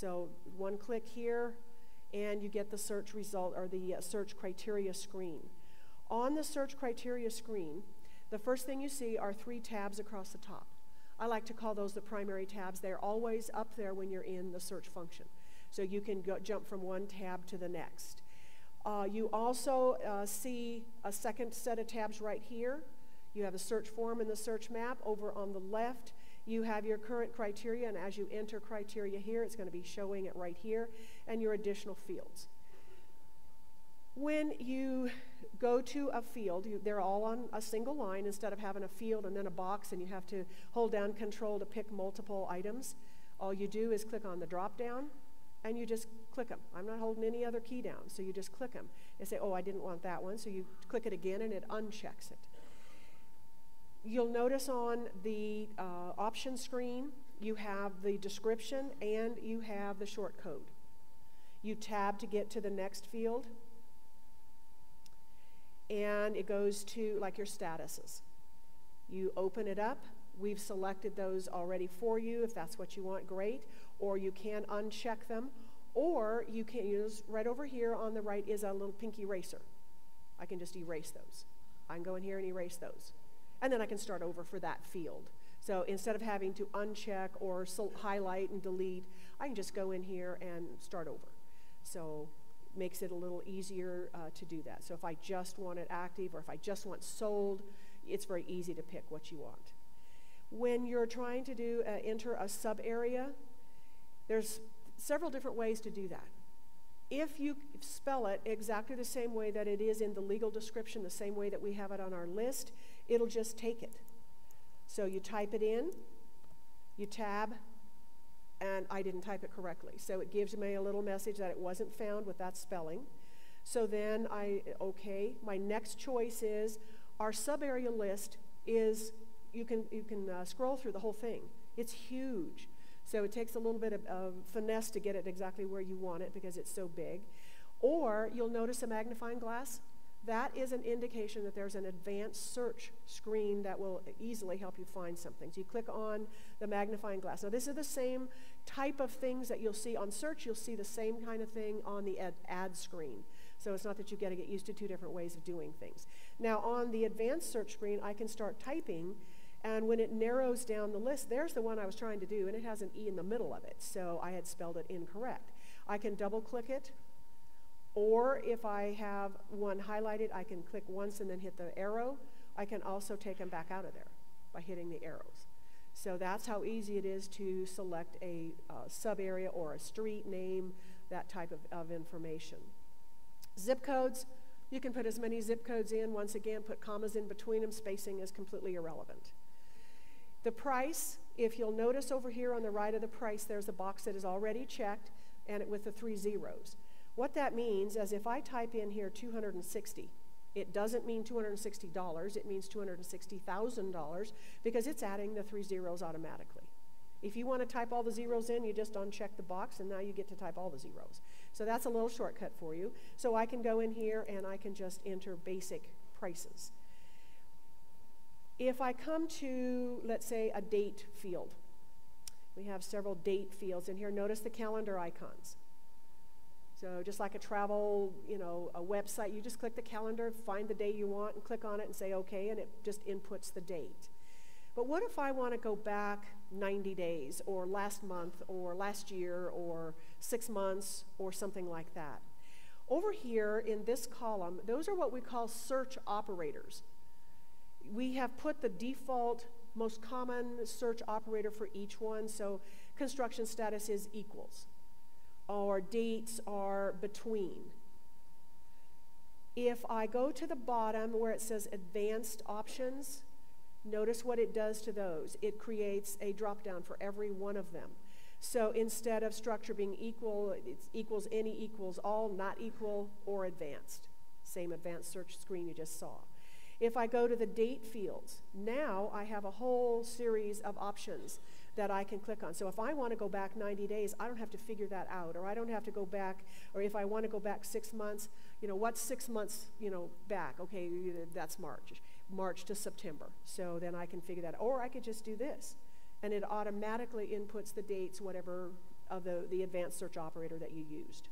So one click here, and you get the search result or the search criteria screen. On the search criteria screen, the first thing you see are 3 tabs across the top. I like to call those the primary tabs. They're always up there when you're in the search function. So you can jump from one tab to the next. You also see a second set of tabs right here. You have a search form and the search map. Over on the left, you have your current criteria, and as you enter criteria here, it's going to be showing it right here, and your additional fields. When you go to a field, they're all on a single line instead of having a field and then a box, and you have to hold down Control to pick multiple items. All you do is click on the drop down, and you just click them. I'm not holding any other key down, so you just click them and say, oh, I didn't want that one, so you click it again, and it unchecks it. You'll notice on the option screen, you have the description and you have the short code. You tab to get to the next field, and it goes to like your statuses. You open it up. We've selected those already for you. If that's what you want, great. Or you can uncheck them, or you can use right over here on the right is a little pink eraser. I can just erase those. I can go in here and erase those. And then I can start over for that field. So instead of having to uncheck or highlight and delete, I can just go in here and start over. So it makes it a little easier to do that. So if I just want it active or if I just want sold, it's very easy to pick what you want. When you're trying to enter a sub-area, there's several different ways to do that. If you spell it exactly the same way that it is in the legal description, the same way that we have it on our list, it'll just take it. So you type it in, you tab, and I didn't type it correctly. So it gives me a little message that it wasn't found with that spelling. So then okay, my next choice is our sub-area list is, you can scroll through the whole thing. It's huge. So it takes a little bit of finesse to get it exactly where you want it because it's so big. Or you'll notice a magnifying glass. That is an indication that there's an advanced search screen that will easily help you find something. So you click on the magnifying glass. Now this is the same type of things that you'll see on search. You'll see the same kind of thing on the ad screen. So it's not that you've got to get used to 2 different ways of doing things. Now on the advanced search screen, I can start typing, and when it narrows down the list, there's the one I was trying to do, and it has an E in the middle of it, so I had spelled it incorrect. I can double click it, or if I have one highlighted, I can click once and then hit the arrow. I can also take them back out of there by hitting the arrows. So that's how easy it is to select a sub-area or a street name, that type of information. Zip codes, you can put as many zip codes in. Once again, put commas in between them. Spacing is completely irrelevant. The price, if you'll notice over here on the right of the price, there's a box that is already checked and with the 3 zeros. What that means is if I type in here 260, it doesn't mean $260, it means $260,000 because it's adding the 3 zeros automatically. If you want to type all the zeros in, you just uncheck the box and now you get to type all the zeros. So that's a little shortcut for you. So I can go in here and I can just enter basic prices. If I come to, let's say, a date field, we have several date fields in here. Notice the calendar icons. So just like a travel, a website, you just click the calendar, find the day you want, and click on it and say OK, and it just inputs the date. But what if I want to go back 90 days, or last month, or last year, or 6 months, or something like that? Over here in this column, those are what we call search operators. We have put the default most common search operator for each one. So construction status is equals, or dates are between. If I go to the bottom where it says advanced options, notice what it does to those. It creates a drop-down for every one of them. So instead of structure being equal, it's equals any, equals all, not equal, or advanced. Same advanced search screen you just saw. If I go to the date fields, now I have a whole series of options that I can click on. So if I want to go back 90 days, I don't have to figure that out, or I don't have to go back, or if I want to go back 6 months, what's 6 months, back? Okay, that's March to September. So then I can figure that, or I could just do this, and it automatically inputs the dates, whatever of the advanced search operator that you used.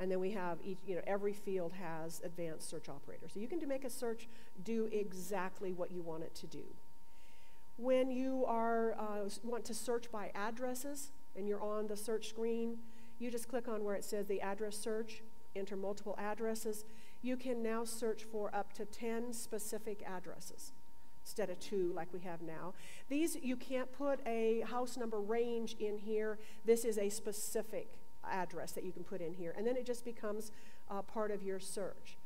And then we have each, every field has advanced search operator. So you can make a search do exactly what you want it to do. When you want to search by addresses and you're on the search screen, you just click on where it says the address search, enter multiple addresses. You can now search for up to 10 specific addresses instead of 2 like we have now. These, you can't put a house number range in here. This is a specific address that you can put in here, and then it just becomes part of your search.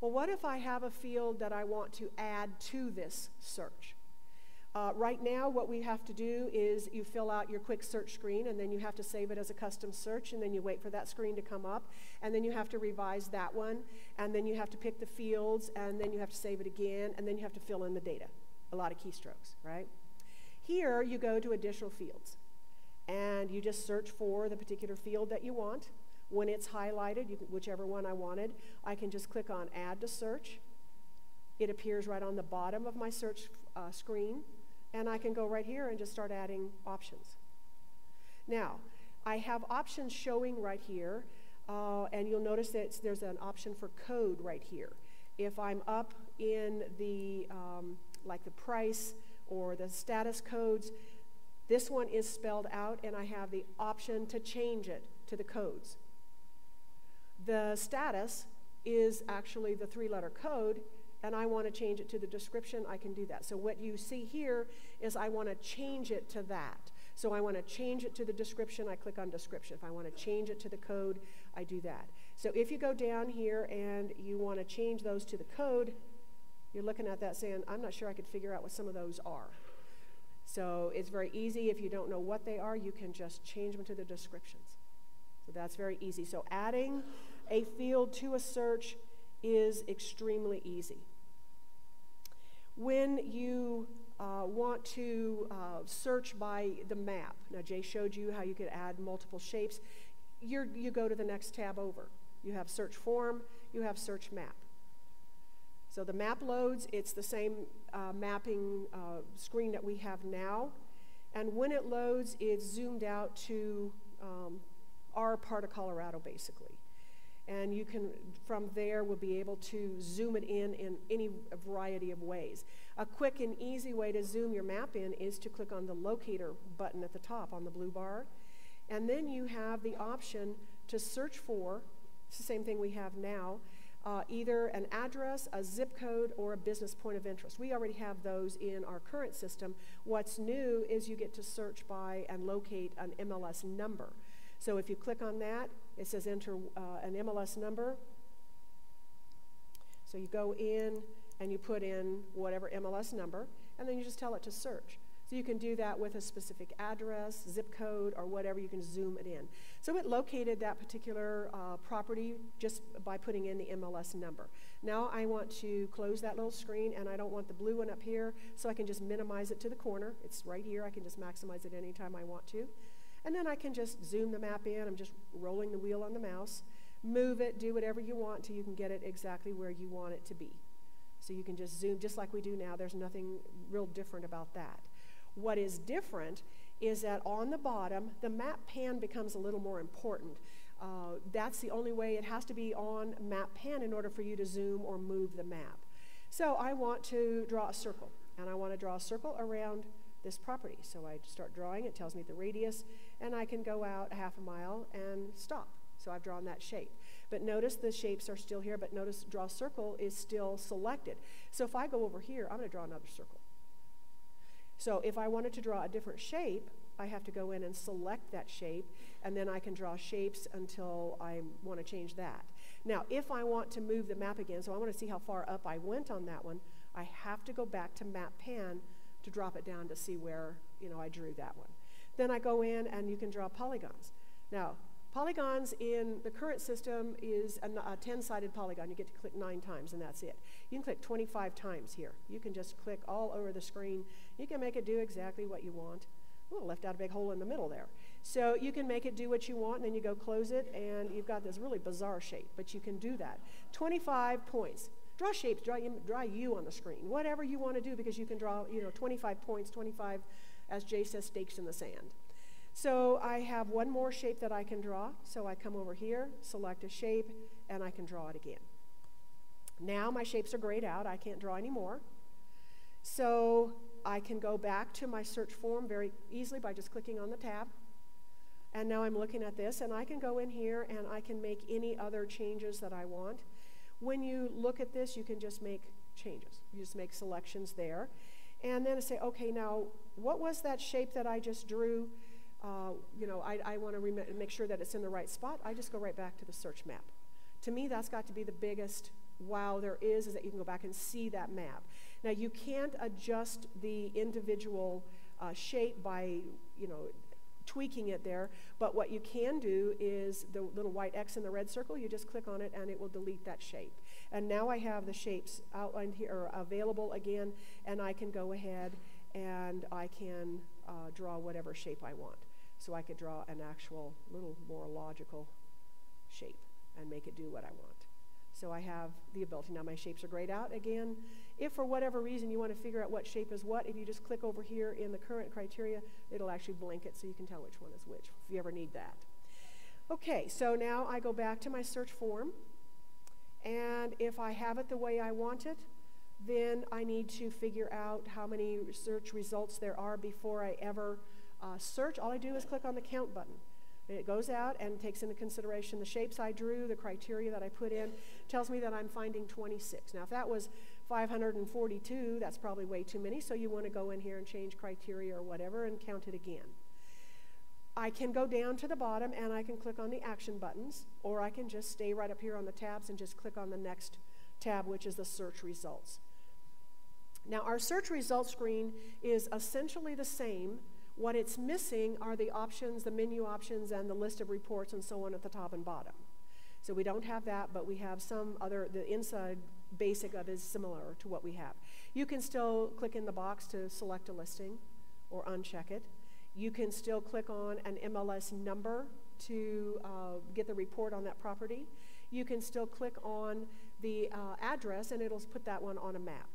Well, what if I have a field that I want to add to this search? Right now, what we have to do is you fill out your quick search screen, and then you have to save it as a custom search, and then you wait for that screen to come up, and then you have to revise that one, and then you have to pick the fields, and then you have to save it again, and then you have to fill in the data. A lot of keystrokes, right? Here, you go to additional fields, and you just search for the particular field that you want. When it's highlighted, whichever one I wanted, I can just click on Add to Search. It appears right on the bottom of my search screen, and I can go right here and just start adding options. Now, I have options showing right here, and you'll notice that there's an option for code right here. If I'm up in the, like the price or the status codes, this one is spelled out, and I have the option to change it to the codes. The status is actually the 3-letter code, and I want to change it to the description. I can do that. So what you see here is I want to change it to that. So I want to change it to the description. I click on description. If I want to change it to the code, I do that. So if you go down here and you want to change those to the code, you're looking at that saying, I'm not sure I could figure out what some of those are. So it's very easy. If you don't know what they are, you can just change them to the descriptions. So that's very easy. So adding a field to a search is extremely easy. When you want to search by the map, now Jay showed you how you could add multiple shapes. You go to the next tab over. You have search form, you have search map. So the map loads, it's the same mapping screen that we have now. And when it loads, it's zoomed out to our part of Colorado, basically. And you can, from there, will be able to zoom it in any variety of ways. A quick and easy way to zoom your map in is to click on the locator button at the top on the blue bar. And then you have the option to search for, it's the same thing we have now, either an address, a zip code, or a business point of interest. We already have those in our current system. What's new is you get to search by and locate an MLS number. So if you click on that, it says enter an MLS number. So you go in and you put in whatever MLS number, and then you just tell it to search. So you can do that with a specific address, zip code, or whatever. You can zoom it in. So it located that particular property just by putting in the MLS number. Now I want to close that little screen, and I don't want the blue one up here, so I can just minimize it to the corner. It's right here. I can just maximize it anytime I want to. And then I can just zoom the map in. I'm just rolling the wheel on the mouse. Move it, do whatever you want until you can get it exactly where you want it to be. So you can just zoom just like we do now. There's nothing real different about that. What is different is that on the bottom, the map pan becomes a little more important. That's the only way. It has to be on map pan in order for you to zoom or move the map. So I want to draw a circle, and I want to draw a circle around this property. So I start drawing, it tells me the radius, and I can go out a half a mile and stop. So I've drawn that shape. But notice the shapes are still here, but notice draw circle is still selected. So if I go over here, I'm going to draw another circle. So if I wanted to draw a different shape, I have to go in and select that shape, and then I can draw shapes until I want to change that. Now, if I want to move the map again, so I want to see how far up I went on that one, I have to go back to map pan to drop it down to see where, I drew that one. Then I go in and you can draw polygons. Now, polygons in the current system is a 10-sided polygon. You get to click 9 times and that's it. You can click 25 times here. You can just click all over the screen. You can make it do exactly what you want. Oh, left out a big hole in the middle there. So you can make it do what you want, and then you go close it, and you've got this really bizarre shape, but you can do that. 25 points. Draw shapes, draw you on the screen, whatever you want to do, because you can draw 25 points, 25, as Jay says, stakes in the sand. So I have one more shape that I can draw. So I come over here, select a shape, and I can draw it again. Now my shapes are grayed out. I can't draw anymore. So I can go back to my search form very easily by just clicking on the tab. And now I'm looking at this, and I can go in here and I can make any other changes that I want. When you look at this, you can just make changes. You just make selections there. And then say, okay, now what was that shape that I just drew? I want to make sure that it's in the right spot. I just go right back to the search map. To me, that's got to be the biggest wow there is that you can go back and see that map. Now, you can't adjust the individual shape by, tweaking it there, but what you can do is the little white X in the red circle, you just click on it and it will delete that shape. And now I have the shapes outlined here, or available again, and I can go ahead and I can draw whatever shape I want. So I could draw an actual little more logical shape and make it do what I want. So I have the ability. Now my shapes are grayed out again. If for whatever reason you want to figure out what shape is what, if you just click over here in the current criteria, it'll actually blank it so you can tell which one is which, if you ever need that. Okay, so now I go back to my search form, and if I have it the way I want it, then I need to figure out how many search results there are before I ever search. All I do is click on the count button. It goes out and takes into consideration the shapes I drew, the criteria that I put in, tells me that I'm finding 26. Now, if that was 542, that's probably way too many, so you want to go in here and change criteria or whatever and count it again. I can go down to the bottom and I can click on the action buttons, or I can just stay right up here on the tabs and just click on the next tab, which is the search results. Now, our search results screen is essentially the same. What it's missing are the options, the menu options, and the list of reports and so on at the top and bottom. So we don't have that, but we have some other, the inside basic of is similar to what we have. You can still click in the box to select a listing or uncheck it. You can still click on an MLS number to get the report on that property. You can still click on the address and it'll put that one on a map.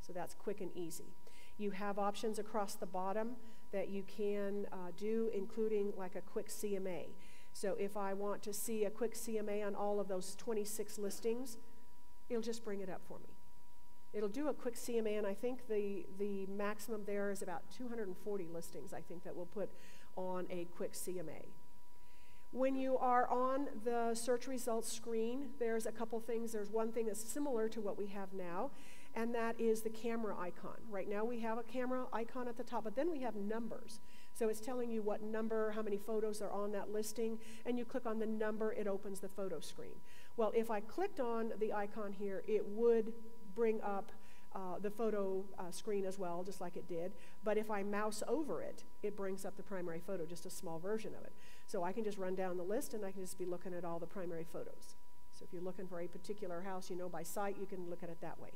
So that's quick and easy. You have options across the bottom that you can do, including like a quick CMA. So if I want to see a quick CMA on all of those 26 listings, it'll just bring it up for me. It'll do a quick CMA, and I think the maximum there is about 240 listings, I think, that we'll put on a quick CMA. When you are on the search results screen, there's a couple things. There's one thing that's similar to what we have now, and that is the camera icon. Right now we have a camera icon at the top, but then we have numbers. So it's telling you what number, how many photos are on that listing, and you click on the number, it opens the photo screen. Well, if I clicked on the icon here, it would bring up the photo screen as well, just like it did. But if I mouse over it, it brings up the primary photo, just a small version of it. So I can just run down the list, and I can just be looking at all the primary photos. So if you're looking for a particular house, by sight, you can look at it that way.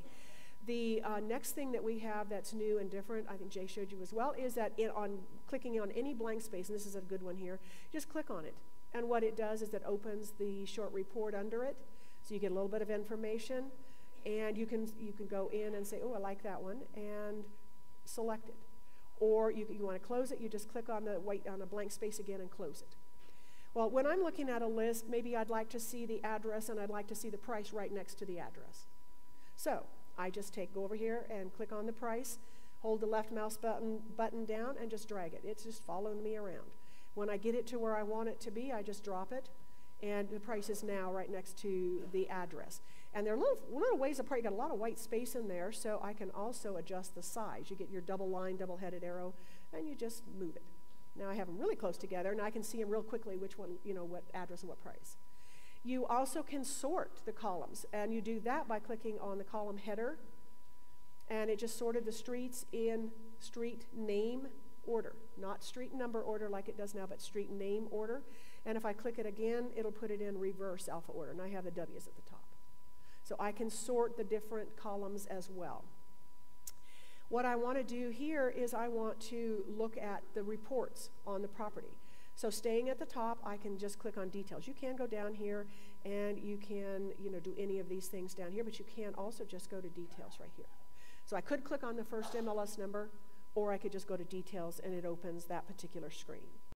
The next thing that we have that's new and different, I think Jay showed you as well, is that on clicking on any blank space, and this is a good one here, just click on it. And what it does is it opens the short report under it, so you get a little bit of information, and you can go in and say, oh, I like that one, and select it. Or you want to close it, you just click on a blank space again and close it. Well, when I'm looking at a list, maybe I'd like to see the address and I'd like to see the price right next to the address. So I just go over here and click on the price, hold the left mouse button down, and just drag it. It's just following me around. When I get it to where I want it to be, I just drop it, and the price is now right next to the address. And they're little ways apart. You got a lot of white space in there, so I can also adjust the size. You get your double line, double-headed arrow, and you just move it. Now I have them really close together, and I can see them real quickly which one, what address and what price. You also can sort the columns, and you do that by clicking on the column header, and it just sorted the streets in street name order, not street number order like it does now, but street name order. And if I click it again, it'll put it in reverse alpha order, and I have the W's at the top. So I can sort the different columns as well. What I want to do here is I want to look at the reports on the property. So staying at the top, I can just click on details. You can go down here and you can do any of these things down here, but you can also just go to details right here. So I could click on the first MLS number, or I could just go to details and it opens that particular screen.